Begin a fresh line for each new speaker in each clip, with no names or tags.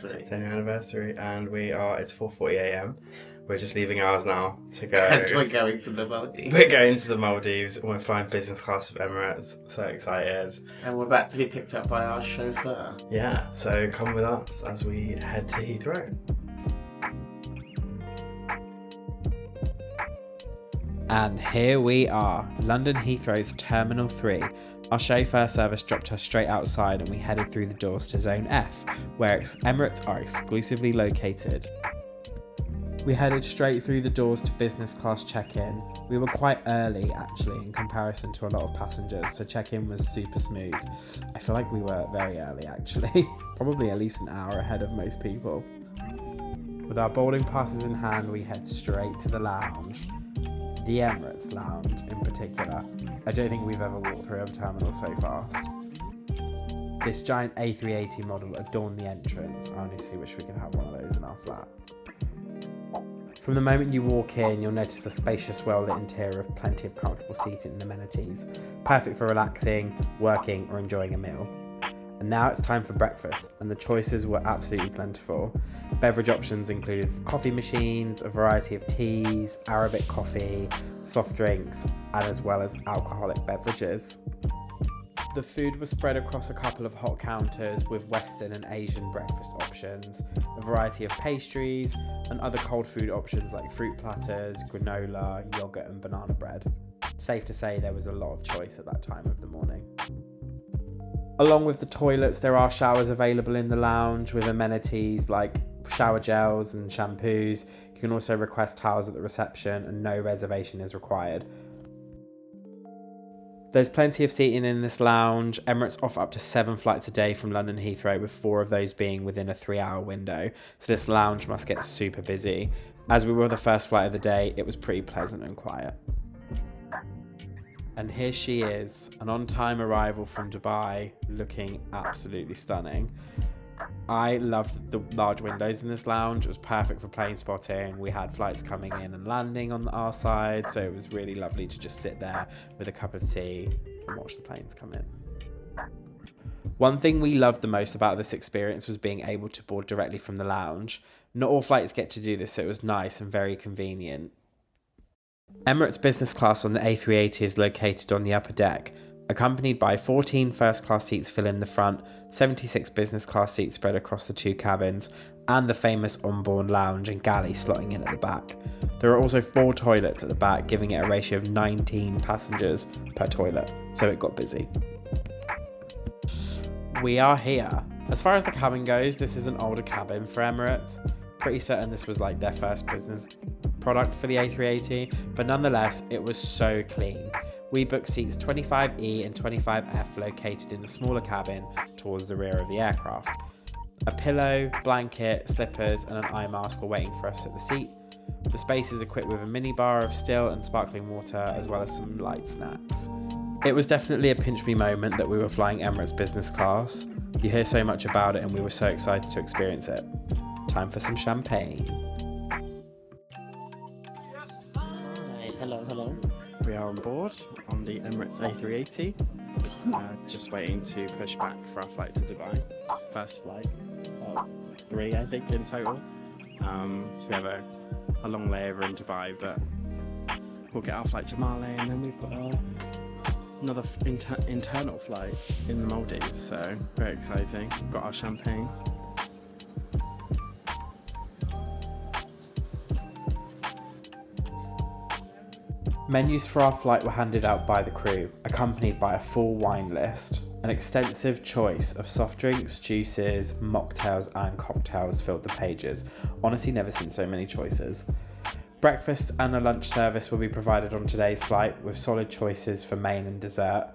10-year anniversary, and it's 4:40 a.m. We're just leaving ours now to go.
And we're going to the Maldives.
We're going to the Maldives, and we're flying business class with Emirates. So excited.
And we're about to be picked up by our chauffeur.
Yeah, so come with us as we head to Heathrow.
And here we are, London Heathrow's Terminal 3. Our chauffeur service dropped us straight outside and we headed through the doors to Zone F, where Emirates are exclusively located. We headed straight through the doors to business class check-in. We were quite early actually in comparison to a lot of passengers, so check-in was super smooth. I feel like we were very early actually, probably at least an hour ahead of most people. With our boarding passes in hand, we head straight to the lounge. The Emirates lounge in particular. I don't think we've ever walked through a terminal so fast. This giant A380 model adorned the entrance. I honestly wish we could have one of those in our flat. From the moment you walk in, you'll notice a spacious, well-lit interior with plenty of comfortable seating and amenities, perfect for relaxing, working, or enjoying a meal. And now it's time for breakfast, and the choices were absolutely plentiful. Beverage options included coffee machines, a variety of teas, Arabic coffee, soft drinks, and as well as alcoholic beverages. The food was spread across a couple of hot counters with Western and Asian breakfast options, a variety of pastries, and other cold food options like fruit platters, granola, yogurt, and banana bread. Safe to say there was a lot of choice at that time of the morning. Along with the toilets, there are showers available in the lounge with amenities like shower gels and shampoos. You can also request towels at the reception and no reservation is required. There's plenty of seating in this lounge. Emirates offer up to 7 flights a day from London Heathrow, with 4 of those being within a 3-hour window. So this lounge must get super busy. As we were the first flight of the day, it was pretty pleasant and quiet. And here she is, an on-time arrival from Dubai, looking absolutely stunning. I loved the large windows in this lounge. It was perfect for plane spotting. We had flights coming in and landing on our side, so it was really lovely to just sit there with a cup of tea and watch the planes come in. One thing we loved the most about this experience was being able to board directly from the lounge. Not all flights get to do this, so it was nice and very convenient. Emirates Business Class on the A380 is located on the upper deck, accompanied by 14 first-class seats filling the front, 76 business class seats spread across the 2 cabins, and the famous onboard lounge and galley slotting in at the back. There are also 4 toilets at the back, giving it a ratio of 19 passengers per toilet, so it got busy. We are here. As far as the cabin goes, this is an older cabin for Emirates. Pretty certain this was like their first business product for the A380, but nonetheless, it was so clean. We booked seats 25E and 25F located in the smaller cabin towards the rear of the aircraft. A pillow, blanket, slippers, and an eye mask were waiting for us at the seat. The space is equipped with a minibar of still and sparkling water, as well as some light snacks. It was definitely a pinch me moment that we were flying Emirates Business Class. You hear so much about it and we were so excited to experience it. Time for some champagne.
Hi, hello.
We are on board on the Emirates A380. Just waiting to push back for our flight to Dubai. It's the first flight of 3, I think, in total. So we have a long layover in Dubai, but we'll get our flight to Male, and then we've got another internal flight in the Maldives. So very exciting. We've got our champagne.
Menus for our flight were handed out by the crew, accompanied by a full wine list. An extensive choice of soft drinks, juices, mocktails and cocktails filled the pages. Honestly, never seen so many choices. Breakfast and a lunch service will be provided on today's flight, with solid choices for main and dessert.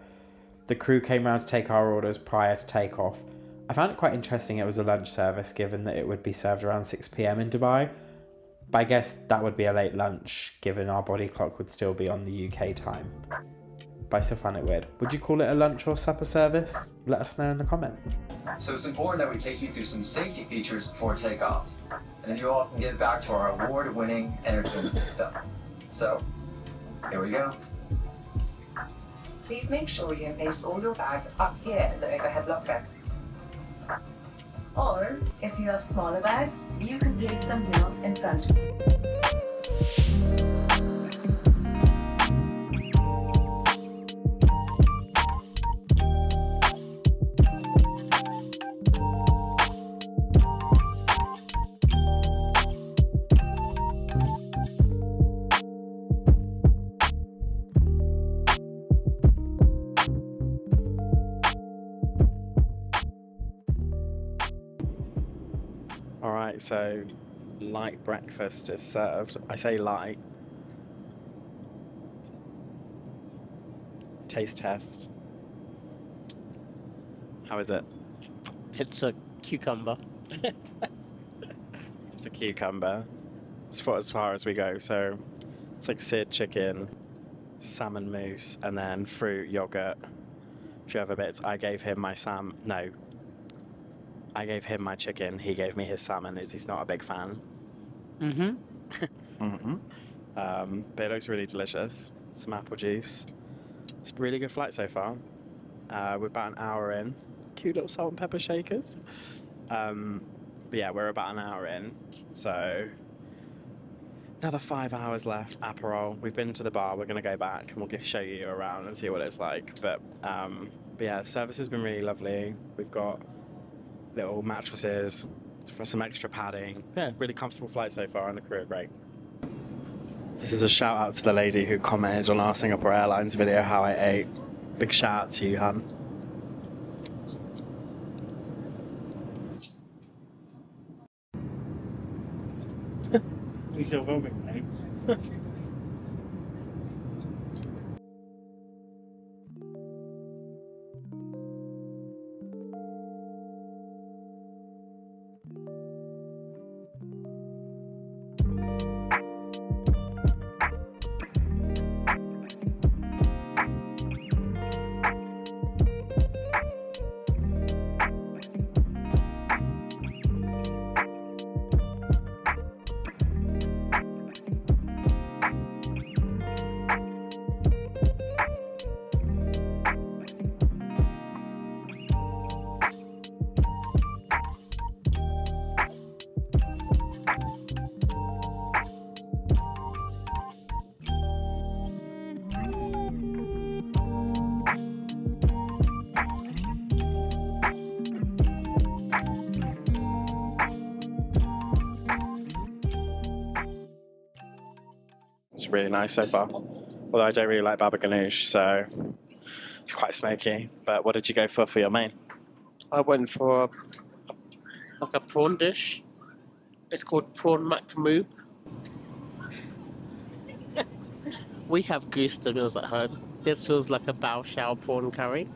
The crew came round to take our orders prior to takeoff. I found it quite interesting it was a lunch service, given that it would be served around 6 PM in Dubai. But I guess that would be a late lunch, given our body clock would still be on the UK time. But I still find it weird. Would you call it a lunch or supper service? Let us know in the comment.
So it's important that we take you through some safety features before takeoff. And then you all can get back to our award-winning entertainment system. So, here we go.
Please make sure you have placed all your bags up here in the overhead locker. Or, if you have smaller bags, you can place them here in front of you.
Alright, so light breakfast is served. I say light. Taste test. How is it?
It's a cucumber.
It's a cucumber. It's for as far as we go. So it's like seared chicken, salmon mousse, and then fruit, yogurt, a few other bits. I gave him my I gave him my chicken. He gave me his salmon. He's not a big fan. But it looks really delicious. Some apple juice. It's a really good flight so far. We're about an hour in. Cute little salt and pepper shakers. But yeah, we're about an hour in. So another 5 hours left. Aperol. We've been to the bar. We're going to go back and we'll show you around and see what it's like. But yeah, service has been really lovely. We've got little mattresses for some extra padding. Yeah, really comfortable flight so far, and the crew are great. This is a shout out to the lady who commented on our Singapore Airlines video how I ate. Big shout out to you, hun.
You still filming, mate?
It's really nice so far. Although I don't really like baba ganoush, so it's quite smoky. But what did you go for your main?
I went for like a prawn dish. It's called prawn macamoob. We have Gusto meals at home. This feels like a bao shao prawn curry.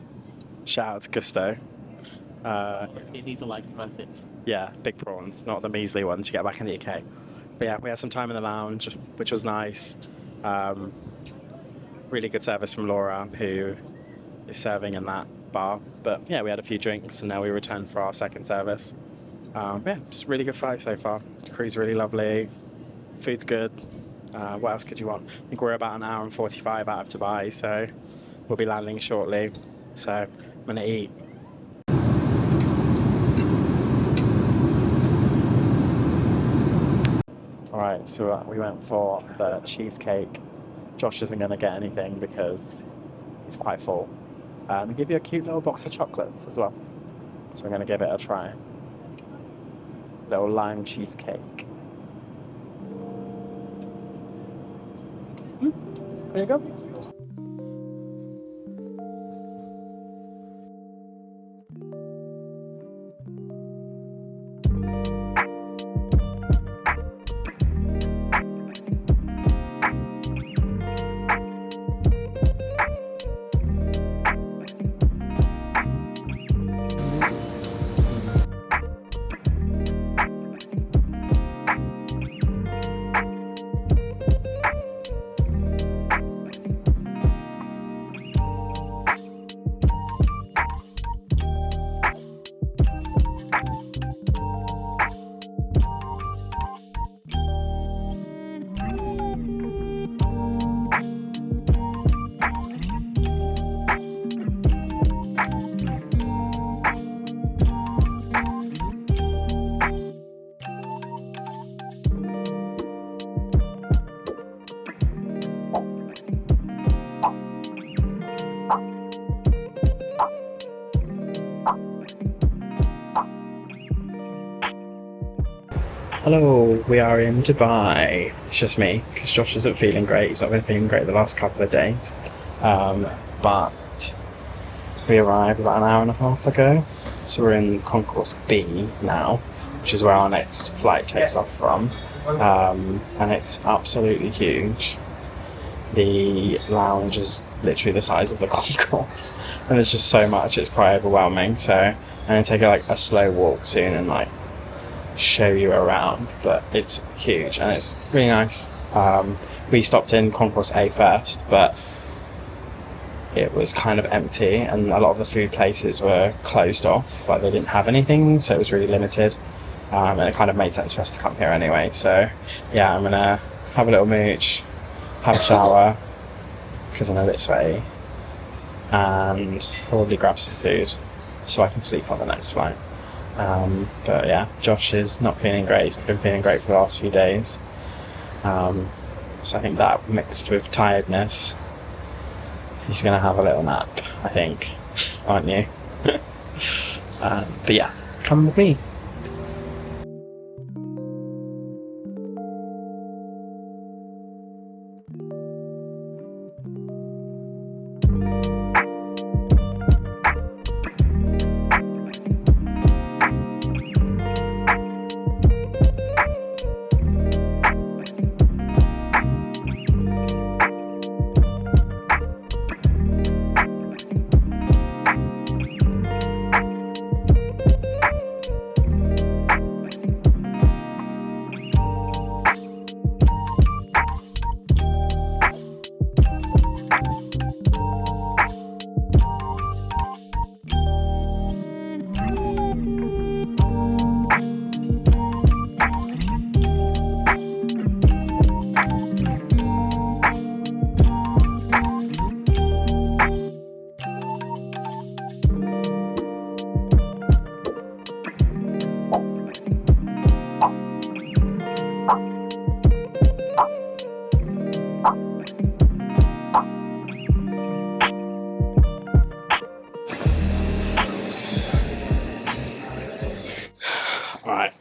Shout out to Gusto.
See, these are like classic.
Yeah, big prawns, not the measly ones you get back in the UK. But yeah, we had some time in the lounge, which was nice. Really good service from Laura, who is serving in that bar. But yeah, we had a few drinks and now we returned for our second service. Yeah, it's a really good flight so far. The crew's really lovely. Food's good. What else could you want? I think we're about an hour and 45 out of Dubai, so we'll be landing shortly. So I'm going to eat. Alright, so we went for the cheesecake. Josh isn't going to get anything because he's quite full. They give you a cute little box of chocolates as well. So we're going to give it a try. Little lime cheesecake. There you go. Hello, we are in Dubai. It's just me, because Josh isn't feeling great. He's not been feeling great the last couple of days. But we arrived about an hour and a half ago. So we're in Concourse B now, which is where our next flight takes off from. And it's absolutely huge. The lounge is literally the size of the concourse. And there's just so much, it's quite overwhelming. So I'm going to take a slow walk soon and show you around, but it's huge and it's really nice. We stopped in Concourse A first, but it was kind of empty and a lot of the food places were closed off, they didn't have anything, so it was really limited. And it kind of made sense for us to come here anyway. So yeah, I'm gonna have a little mooch, have a shower because I'm a bit sweaty, and probably grab some food so I can sleep on the next flight. But yeah, Josh is not feeling great. He's not been feeling great for the last few days. So I think that mixed with tiredness, he's going to have a little nap, I think. Aren't you? But yeah, come with me.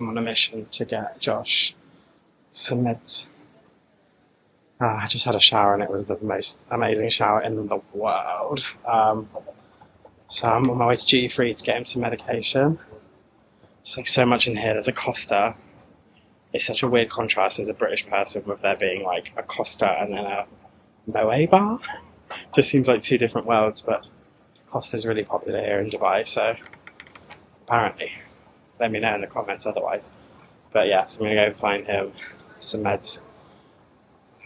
I'm on a mission to get Josh some meds. I just had a shower and it was the most amazing shower in the world. So I'm on my way to duty free to get him some medication. It's so much in here. There's a Costa. It's such a weird contrast as a British person with there being a Costa and then a Moe bar. Just seems like two different worlds, but Costa's really popular here in Dubai, so apparently. Let me know in the comments otherwise. But yeah, so I'm going to go and find him some meds,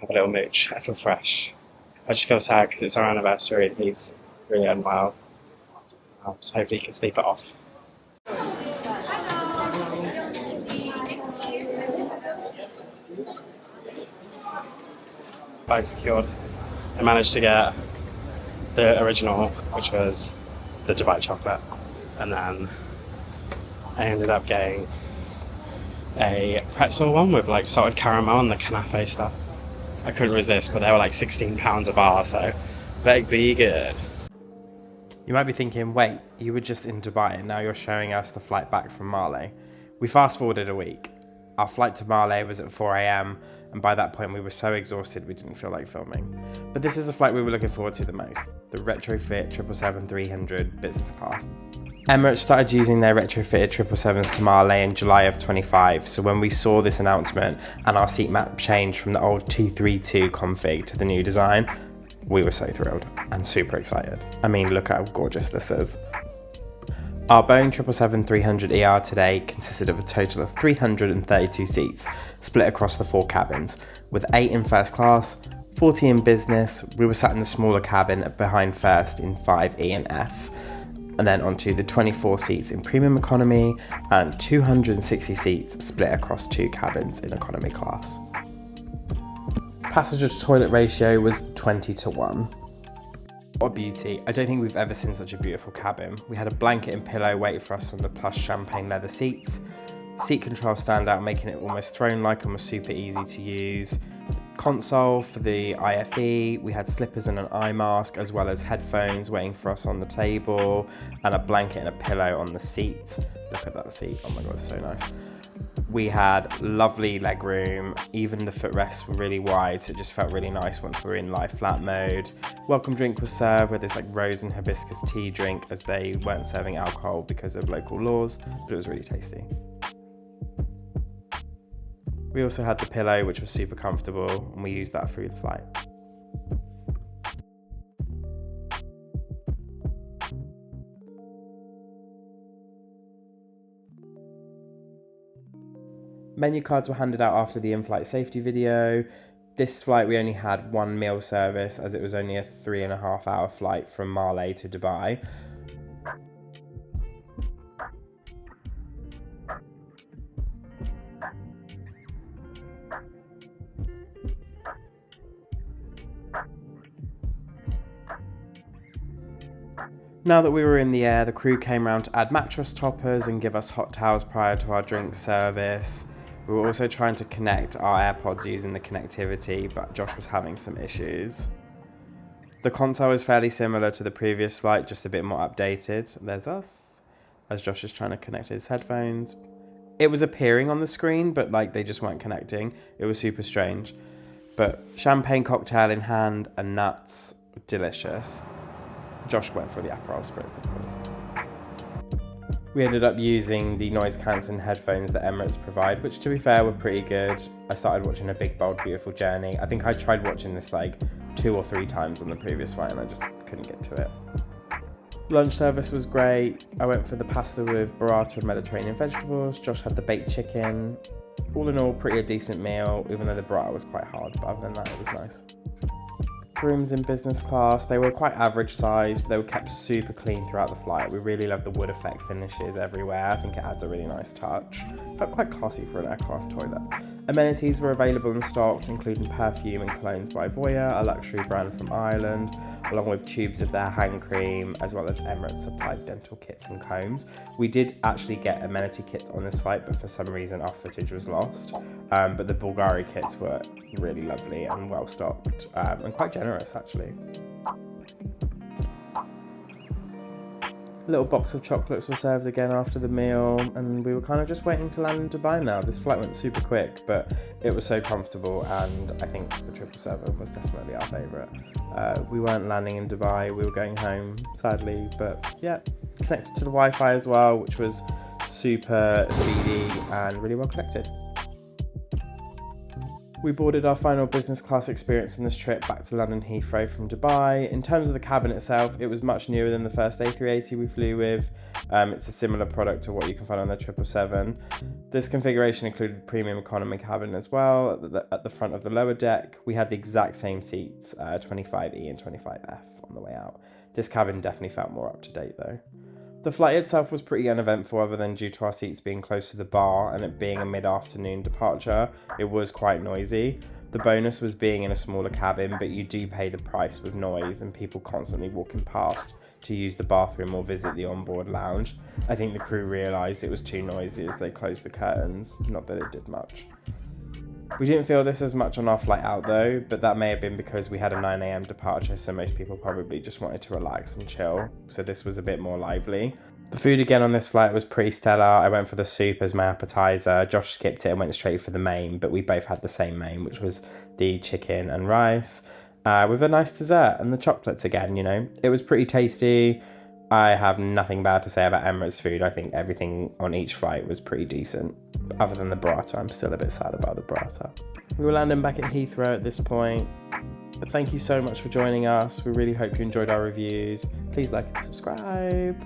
have a little mooch. I feel fresh. I just feel sad because it's our anniversary and he's really unwell. So hopefully he can sleep it off. Bag secured. I managed to get the original, which was the Dubai chocolate, and then I ended up getting a pretzel one with salted caramel and the kanafe stuff. I couldn't resist, but they were £16 a bar, so that'd be good.
You might be thinking, wait, you were just in Dubai and now you're showing us the flight back from Male. We fast forwarded a week. Our flight to Male was at 4 AM, and by that point we were so exhausted we didn't feel like filming. But this is a flight we were looking forward to the most, the Retrofit 777-300 Business Class. Emirates started using their retrofitted 777s to Male in July of 25, so when we saw this announcement and our seat map changed from the old 232 config to the new design, we were so thrilled and super excited. I mean, look how gorgeous this is. Our Boeing 777-300ER today consisted of a total of 332 seats, split across the 4 cabins, with 8 in first class, 40 in business. We were sat in the smaller cabin behind first in 5E and F, and then onto the 24 seats in premium economy and 260 seats split across 2 cabins in economy class. Passenger to toilet ratio was 20:1. What a beauty. I don't think we've ever seen such a beautiful cabin. We had a blanket and pillow waiting for us on the plush champagne leather seats. Seat controls stand out, making it almost throne-like and was super easy to use. Console for the IFE, we had slippers and an eye mask, as well as headphones waiting for us on the table, and a blanket and a pillow on the seat. Look at that seat, oh my god, it's so nice. We had lovely leg room, even the footrests were really wide, so it just felt really nice once we were in live flat mode. Welcome drink was served with this like rose and hibiscus tea drink, as they weren't serving alcohol because of local laws, but it was really tasty. We also had the pillow, which was super comfortable, and we used that through the flight. Menu cards were handed out after the in-flight safety video. This flight we only had one meal service, as it was only a 3.5 hour flight from Malé to Dubai. Now that we were in the air, the crew came around to add mattress toppers and give us hot towels prior to our drink service. We were also trying to connect our AirPods using the connectivity, but Josh was having some issues. The console is fairly similar to the previous flight, just a bit more updated. There's us, as Josh is trying to connect his headphones. It was appearing on the screen, but like they just weren't connecting. It was super strange. But champagne cocktail in hand and nuts, delicious. Josh went for the Aperol spritz, of course. We ended up using the noise cancelling headphones that Emirates provide, which to be fair were pretty good. I started watching A Big Bold Beautiful Journey. I think I tried watching this like 2 or 3 times on the previous flight and I just couldn't get to it. Lunch service was great. I went for the pasta with burrata and Mediterranean vegetables. Josh had the baked chicken. All in all, pretty a decent meal, even though the burrata was quite hard, but other than that, it was nice. Rooms in business class, they were quite average size, but they were kept super clean throughout the flight. We really love the wood effect finishes everywhere. I think it adds a really nice touch. Felt quite classy for an aircraft toilet. Amenities were available and stocked, including perfume and colognes by Voya, a luxury brand from Ireland, along with tubes of their hand cream, as well as Emirates supplied dental kits and combs. We did actually get amenity kits on this flight, but for some reason our footage was lost. But the Bulgari kits were really lovely and well stocked, and quite generous actually. A little box of chocolates were served again after the meal, and we were kind of just waiting to land in Dubai now. This flight went super quick, but it was so comfortable, and I think the 777 was definitely our favourite. We weren't landing in Dubai, we were going home, sadly, but yeah, connected to the Wi-Fi as well, which was super speedy and really well connected. We boarded our final business class experience in this trip back to London Heathrow from Dubai. In terms of the cabin itself, it was much newer than the first A380 we flew with. It's a similar product to what you can find on the 777. This configuration included the premium economy cabin as well. At the front of the lower deck, we had the exact same seats, 25E and 25F on the way out. This cabin definitely felt more up to date though. The flight itself was pretty uneventful, other than due to our seats being close to the bar and it being a mid-afternoon departure, it was quite noisy. The bonus was being in a smaller cabin, but you do pay the price with noise and people constantly walking past to use the bathroom or visit the onboard lounge. I think the crew realised it was too noisy as they closed the curtains, not that it did much. We didn't feel this as much on our flight out though, but that may have been because we had a 9 AM departure, so most people probably just wanted to relax and chill, so this was a bit more lively. The food again on this flight was pretty stellar. I went for the soup as my appetizer. Josh skipped it and went straight for the main, but we both had the same main, which was the chicken and rice, with a nice dessert and the chocolates again, you know. It was pretty tasty. I have nothing bad to say about Emirates food. I think everything on each flight was pretty decent. Other than the burrata, I'm still a bit sad about the burrata. We were landing back at Heathrow at this point. But thank you so much for joining us. We really hope you enjoyed our reviews. Please like and subscribe.